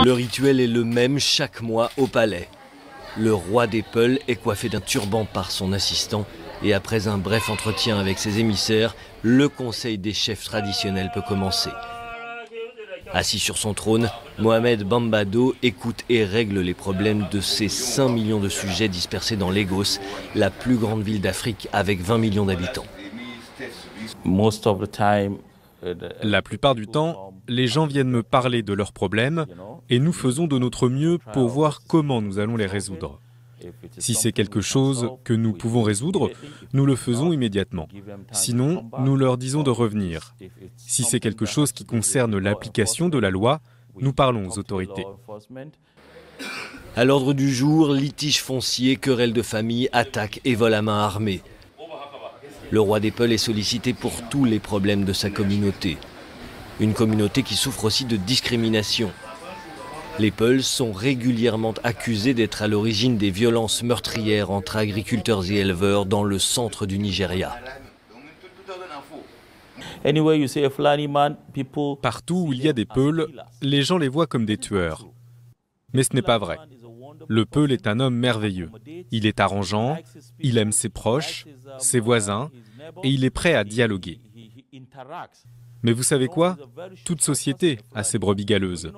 Le rituel est le même chaque mois au palais. Le roi des Peuls est coiffé d'un turban par son assistant et après un bref entretien avec ses émissaires, le conseil des chefs traditionnels peut commencer. Assis sur son trône, Mohamed Bambado écoute et règle les problèmes de ses 5 millions de sujets dispersés dans Lagos, la plus grande ville d'Afrique avec 20 millions d'habitants. La plupart du temps, les gens viennent me parler de leurs problèmes et nous faisons de notre mieux pour voir comment nous allons les résoudre. Si c'est quelque chose que nous pouvons résoudre, nous le faisons immédiatement. Sinon, nous leur disons de revenir. Si c'est quelque chose qui concerne l'application de la loi, nous parlons aux autorités. À l'ordre du jour, litiges fonciers, querelles de famille, attaques et vols à main armée. Le roi des Peuls est sollicité pour tous les problèmes de sa communauté. Une communauté qui souffre aussi de discrimination. Les Peuls sont régulièrement accusés d'être à l'origine des violences meurtrières entre agriculteurs et éleveurs dans le centre du Nigeria. Partout où il y a des Peuls, les gens les voient comme des tueurs. Mais ce n'est pas vrai. Le Peul est un homme merveilleux. Il est arrangeant, il aime ses proches, ses voisins, et il est prêt à dialoguer. Mais vous savez quoi? Toute société a ses brebis galeuses.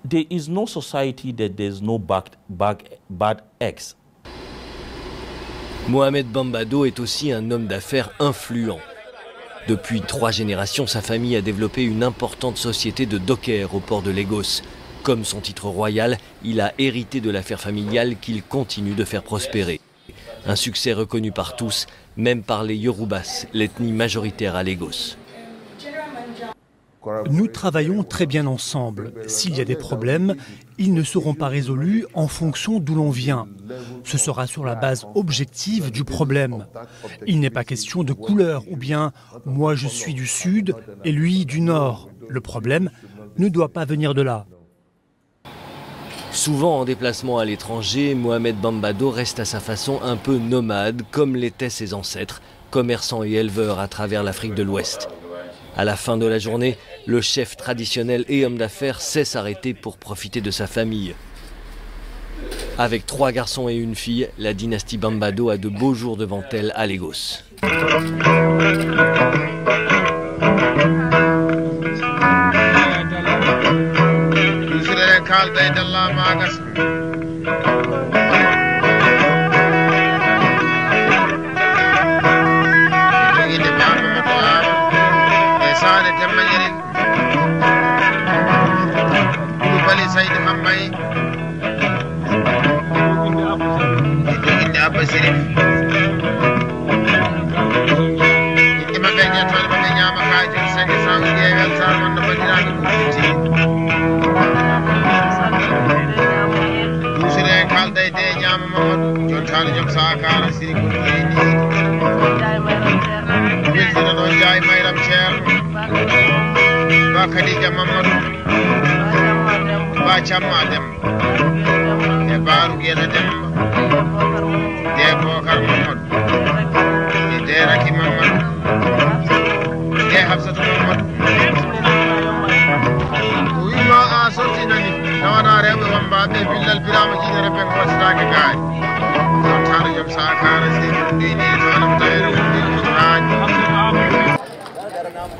There is no society that there's no bad eggs. Mohamed Bambado est aussi un homme d'affaires influent. Depuis 3 générations, sa famille a développé une importante société de dockers au port de Lagos. Comme son titre royal, il a hérité de l'affaire familiale qu'il continue de faire prospérer. Un succès reconnu par tous, même par les Yorubas, l'ethnie majoritaire à Lagos. Nous travaillons très bien ensemble. S'il y a des problèmes, ils ne seront pas résolus en fonction d'où l'on vient. Ce sera sur la base objective du problème. Il n'est pas question de couleur ou bien moi je suis du sud et lui du nord. Le problème ne doit pas venir de là. Souvent en déplacement à l'étranger, Mohamed Bambado reste à sa façon un peu nomade, comme l'étaient ses ancêtres, commerçants et éleveurs à travers l'Afrique de l'Ouest. À la fin de la journée, le chef traditionnel et homme d'affaires sait s'arrêter pour profiter de sa famille. Avec 3 garçons et une fille, la dynastie Bambado a de beaux jours devant elle à Lagos.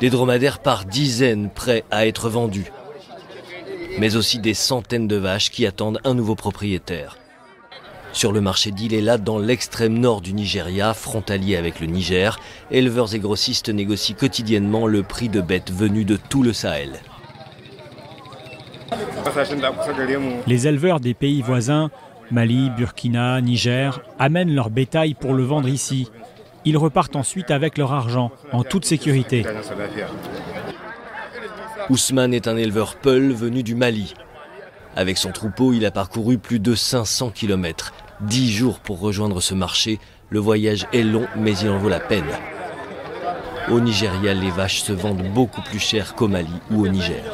Des dromadaires par dizaines prêts à être vendus, mais aussi des centaines de vaches qui attendent un nouveau propriétaire. Sur le marché d'Ilela, dans l'extrême nord du Nigeria, frontalier avec le Niger, éleveurs et grossistes négocient quotidiennement le prix de bêtes venues de tout le Sahel. Les éleveurs des pays voisins, Mali, Burkina, Niger, amènent leur bétail pour le vendre ici. Ils repartent ensuite avec leur argent, en toute sécurité. Ousmane est un éleveur Peul venu du Mali. Avec son troupeau, il a parcouru plus de 500 km. 10 jours pour rejoindre ce marché. Le voyage est long, mais il en vaut la peine. Au Nigeria, les vaches se vendent beaucoup plus cher qu'au Mali ou au Niger.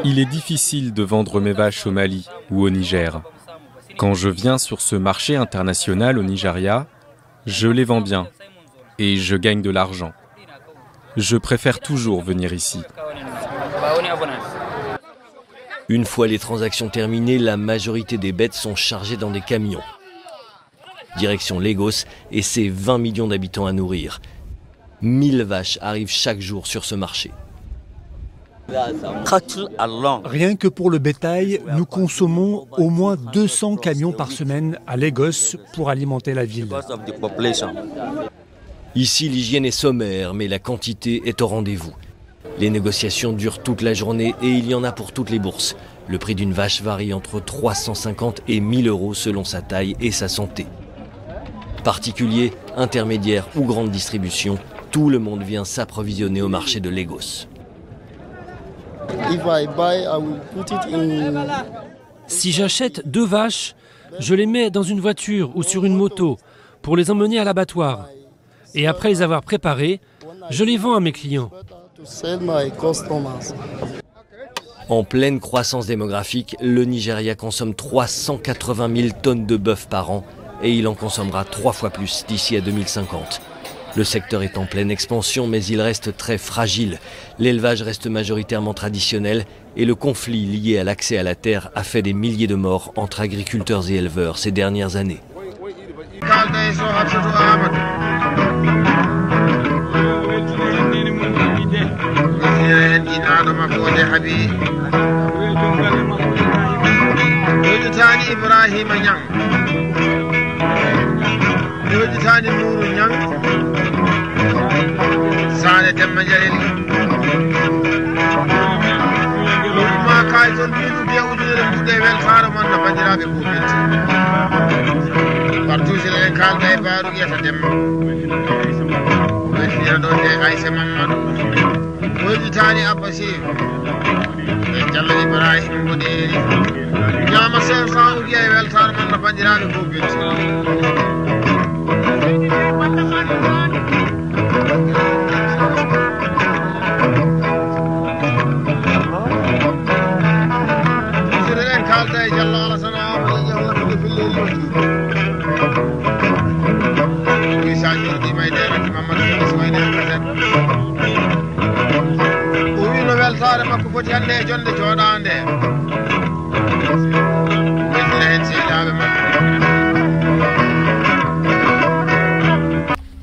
Il est difficile de vendre mes vaches au Mali ou au Niger. Quand je viens sur ce marché international au Nigeria, je les vends bien et je gagne de l'argent. Je préfère toujours venir ici. Une fois les transactions terminées, la majorité des bêtes sont chargées dans des camions. Direction Lagos et ses 20 millions d'habitants à nourrir. 1000 vaches arrivent chaque jour sur ce marché. Rien que pour le bétail, nous consommons au moins 200 camions par semaine à Lagos pour alimenter la ville. Ici, l'hygiène est sommaire, mais la quantité est au rendez-vous. Les négociations durent toute la journée et il y en a pour toutes les bourses. Le prix d'une vache varie entre 350 et 1000 euros selon sa taille et sa santé. Particuliers, intermédiaires ou grande distribution, tout le monde vient s'approvisionner au marché de Lagos. Si j'achète 2 vaches, je les mets dans une voiture ou sur une moto pour les emmener à l'abattoir. Et après les avoir préparées, je les vends à mes clients. En pleine croissance démographique, le Nigeria consomme 380 000 tonnes de bœuf par an et il en consommera 3 fois plus d'ici à 2050. Le secteur est en pleine expansion, mais il reste très fragile. L'élevage reste majoritairement traditionnel et le conflit lié à l'accès à la terre a fait des milliers de morts entre agriculteurs et éleveurs ces dernières années.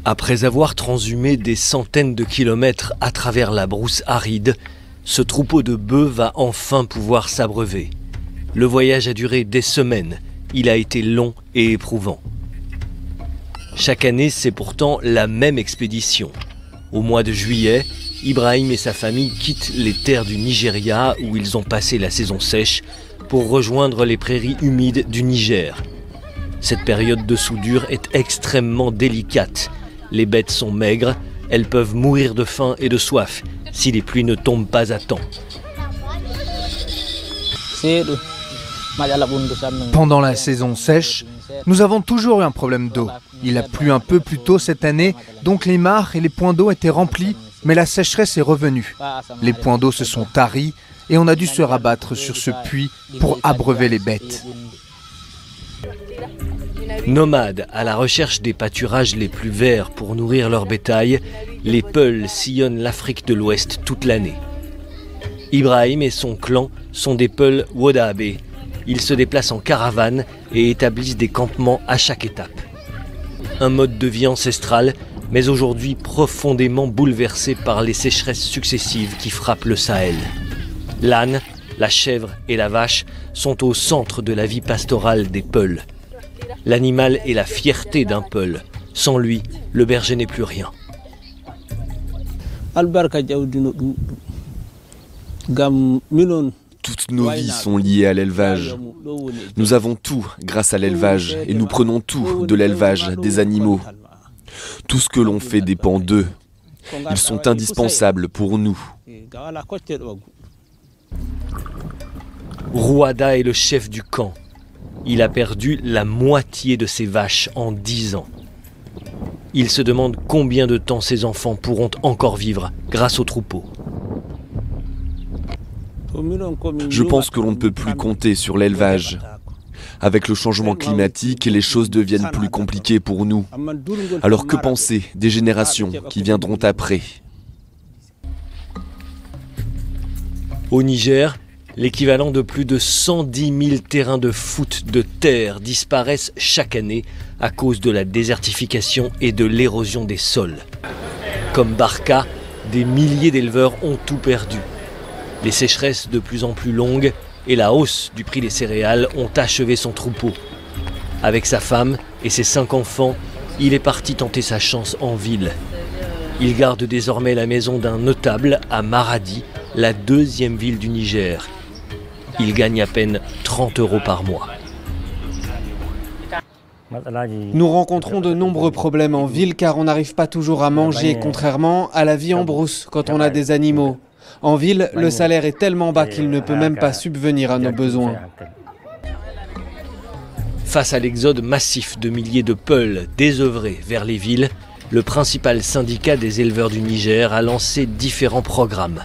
Après avoir transhumé des centaines de kilomètres à travers la brousse aride, ce troupeau de bœufs va enfin pouvoir s'abreuver. Le voyage a duré des semaines, il a été long et éprouvant. Chaque année, c'est pourtant la même expédition. Au mois de juillet, Ibrahim et sa famille quittent les terres du Nigeria où ils ont passé la saison sèche pour rejoindre les prairies humides du Niger. Cette période de soudure est extrêmement délicate. Les bêtes sont maigres, elles peuvent mourir de faim et de soif si les pluies ne tombent pas à temps. Pendant la saison sèche, nous avons toujours eu un problème d'eau. Il a plu un peu plus tôt cette année, donc les mares et les points d'eau étaient remplis, mais la sécheresse est revenue. Les points d'eau se sont taris et on a dû se rabattre sur ce puits pour abreuver les bêtes. Nomades à la recherche des pâturages les plus verts pour nourrir leur bétail, les Peuls sillonnent l'Afrique de l'Ouest toute l'année. Ibrahim et son clan sont des Peuls Wodabe. Ils se déplacent en caravane et établissent des campements à chaque étape. Un mode de vie ancestral, mais aujourd'hui profondément bouleversé par les sécheresses successives qui frappent le Sahel. L'âne, la chèvre et la vache sont au centre de la vie pastorale des Peuls. L'animal est la fierté d'un Peul. Sans lui, le berger n'est plus rien. Toutes nos vies sont liées à l'élevage. Nous avons tout grâce à l'élevage et nous prenons tout de l'élevage des animaux. Tout ce que l'on fait dépend d'eux. Ils sont indispensables pour nous. Rouada est le chef du camp. Il a perdu la moitié de ses vaches en 10 ans. Il se demande combien de temps ses enfants pourront encore vivre grâce au troupeau. Je pense que l'on ne peut plus compter sur l'élevage. Avec le changement climatique, les choses deviennent plus compliquées pour nous. Alors que penser des générations qui viendront après ? Au Niger, l'équivalent de plus de 110 000 terrains de foot de terre disparaissent chaque année à cause de la désertification et de l'érosion des sols. Comme Barka, des milliers d'éleveurs ont tout perdu. Les sécheresses de plus en plus longues et la hausse du prix des céréales ont achevé son troupeau. Avec sa femme et ses 5 enfants, il est parti tenter sa chance en ville. Il garde désormais la maison d'un notable à Maradi, la 2e ville du Niger. Il gagne à peine 30 € par mois. Nous rencontrons de nombreux problèmes en ville car on n'arrive pas toujours à manger, contrairement à la vie en brousse quand on a des animaux. En ville, le salaire est tellement bas qu'il ne peut même pas subvenir à nos besoins. Face à l'exode massif de milliers de peuls désœuvrés vers les villes, le principal syndicat des éleveurs du Niger a lancé différents programmes.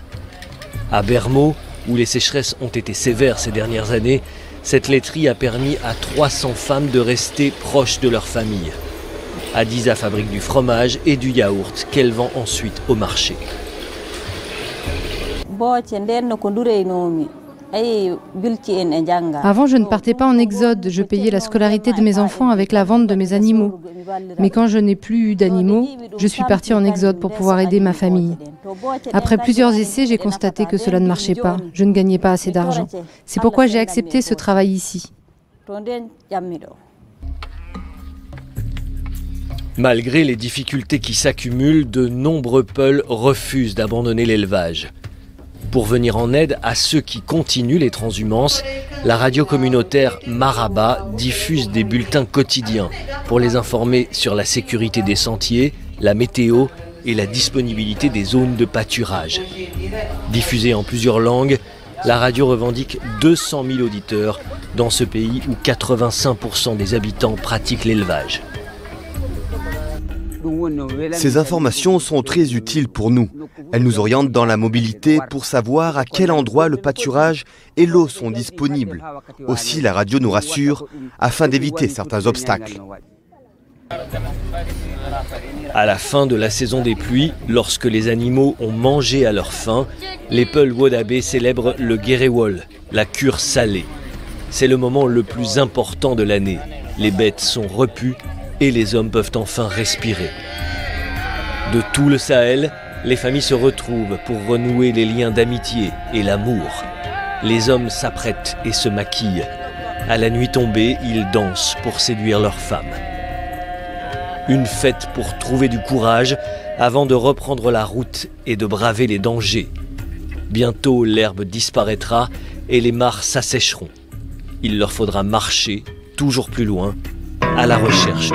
À Bermo, où les sécheresses ont été sévères ces dernières années, cette laiterie a permis à 300 femmes de rester proches de leur famille. Adiza fabrique du fromage et du yaourt qu'elle vend ensuite au marché. Avant, je ne partais pas en exode, je payais la scolarité de mes enfants avec la vente de mes animaux. Mais quand je n'ai plus eu d'animaux, je suis partie en exode pour pouvoir aider ma famille. Après plusieurs essais, j'ai constaté que cela ne marchait pas. Je ne gagnais pas assez d'argent. C'est pourquoi j'ai accepté ce travail ici. Malgré les difficultés qui s'accumulent, de nombreux peuls refusent d'abandonner l'élevage. Pour venir en aide à ceux qui continuent les transhumances, la radio communautaire Maraba diffuse des bulletins quotidiens pour les informer sur la sécurité des sentiers, la météo et la disponibilité des zones de pâturage. Diffusée en plusieurs langues, la radio revendique 200 000 auditeurs dans ce pays où 85% des habitants pratiquent l'élevage. Ces informations sont très utiles pour nous. Elles nous orientent dans la mobilité pour savoir à quel endroit le pâturage et l'eau sont disponibles. Aussi, la radio nous rassure afin d'éviter certains obstacles. À la fin de la saison des pluies, lorsque les animaux ont mangé à leur faim, les Peuls Wodabé célèbrent le Guéréwol, la cure salée. C'est le moment le plus important de l'année. Les bêtes sont repues et les hommes peuvent enfin respirer. De tout le Sahel, les familles se retrouvent pour renouer les liens d'amitié et l'amour. Les hommes s'apprêtent et se maquillent. À la nuit tombée, ils dansent pour séduire leurs femmes. Une fête pour trouver du courage avant de reprendre la route et de braver les dangers. Bientôt, l'herbe disparaîtra et les mares s'assécheront. Il leur faudra marcher toujours plus loin à la recherche.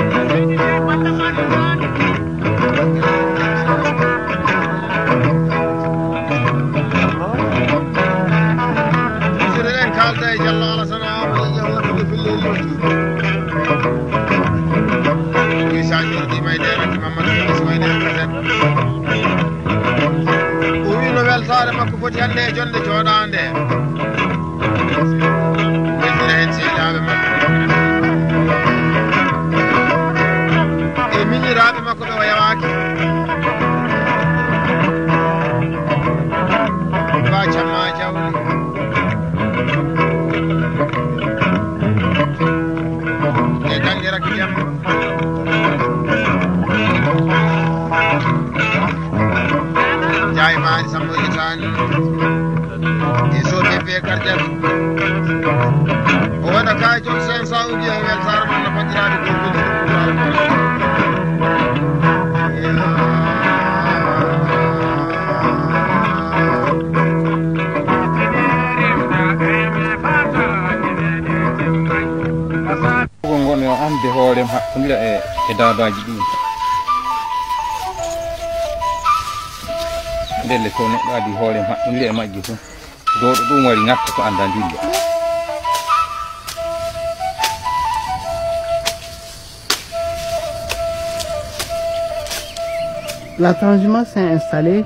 La transhumance s'est installée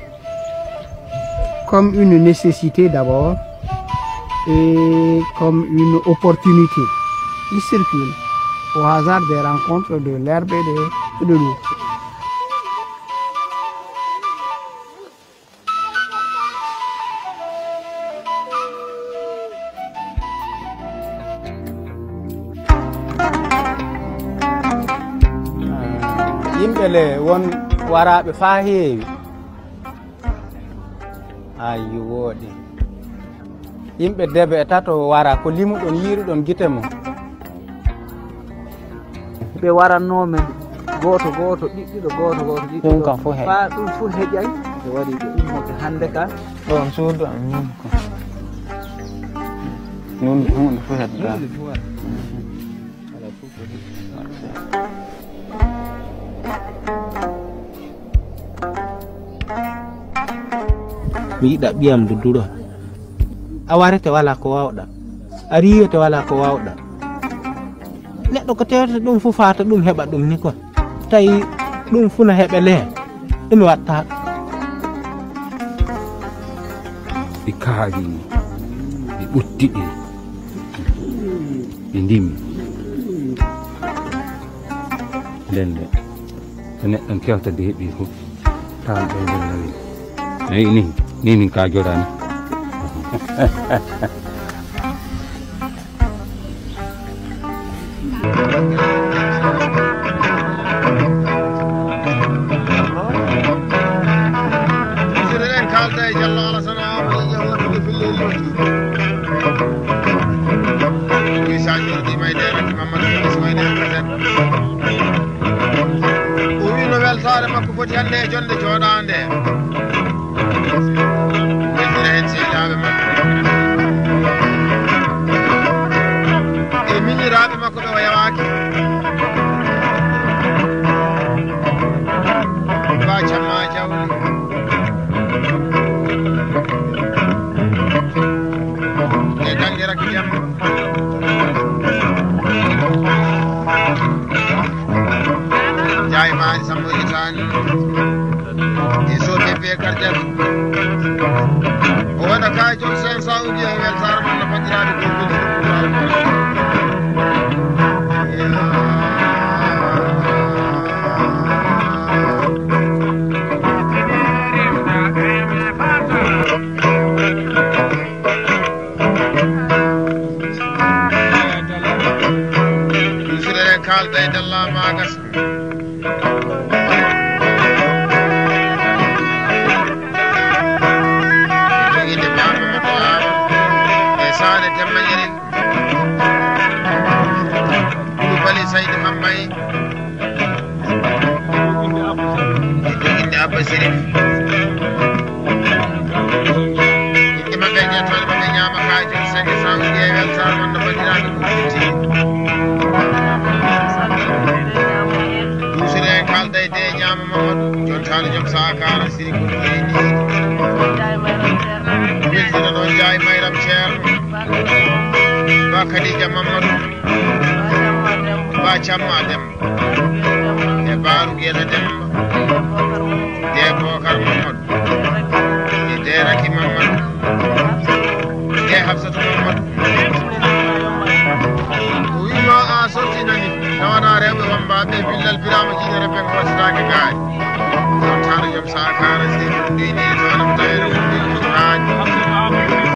comme une nécessité d'abord et comme une opportunité. Il circule au hasard des rencontres de l'herbe et de l'eau. yimɓe le won waraɓe fa heewi ayi wooɗi yimɓe debe e tato wara ko limuɗon yiiruɗon gite mum ɓe warannomen goto goto ɗiɗɗiɗo goto goto ɗum kam fof fa ɗum fof heƴay ɓe waɗi ɓe ummoke hande ka ɗon suudu am nun hunde fof heɗɗa mi yiɗa ɓiyam dudduro a warete wala ko wawɗa a riyete wala ko wawɗa neɗɗo ko tewta ɗum fof fata ɗum heɓa ɗum ni kon tawi ɗum funa heɓe lee ɗum watta ɗi kaaji ɗi ɓuttiɗi ɗi ndimi lende so neɗɗon kewta de heeɓi fof tawan ɓe lelawi eyi ni min ka jodani makko foti hande e jonde jooɗande weltina hen seeɗaɓe makko e miñiraɓe makko ɓe o yawaki ba camma jawli e dangue rakki jamma jaay maani sambo itani e soɓe be kardial o waɗa ka joom 500 uji e weltare mon no fajiraɓe goɓɓiɗi usuɗen kalda e dalla magas Saydi Mambay inde Abba Sirif ima ɓe ƴettone ɓe ñama kaji 500 uji e weltare mon no bandiraɓe kuɓɓiti dusire en kalda e de ñama Mamadou jon tali joom sakara siri ko leydi weltina ɗon jaay mayram ceerno ba Khadija Mamadou ba camma Demba e baaru Guéta Demba de Bokar Mamadou e de Raki Mamadou de Hafsatou Mamadou o wima a sortinani tawana rewɓe wambaɓe billal birama jiɗere ɓe ko wattitake gaari on tano joom saka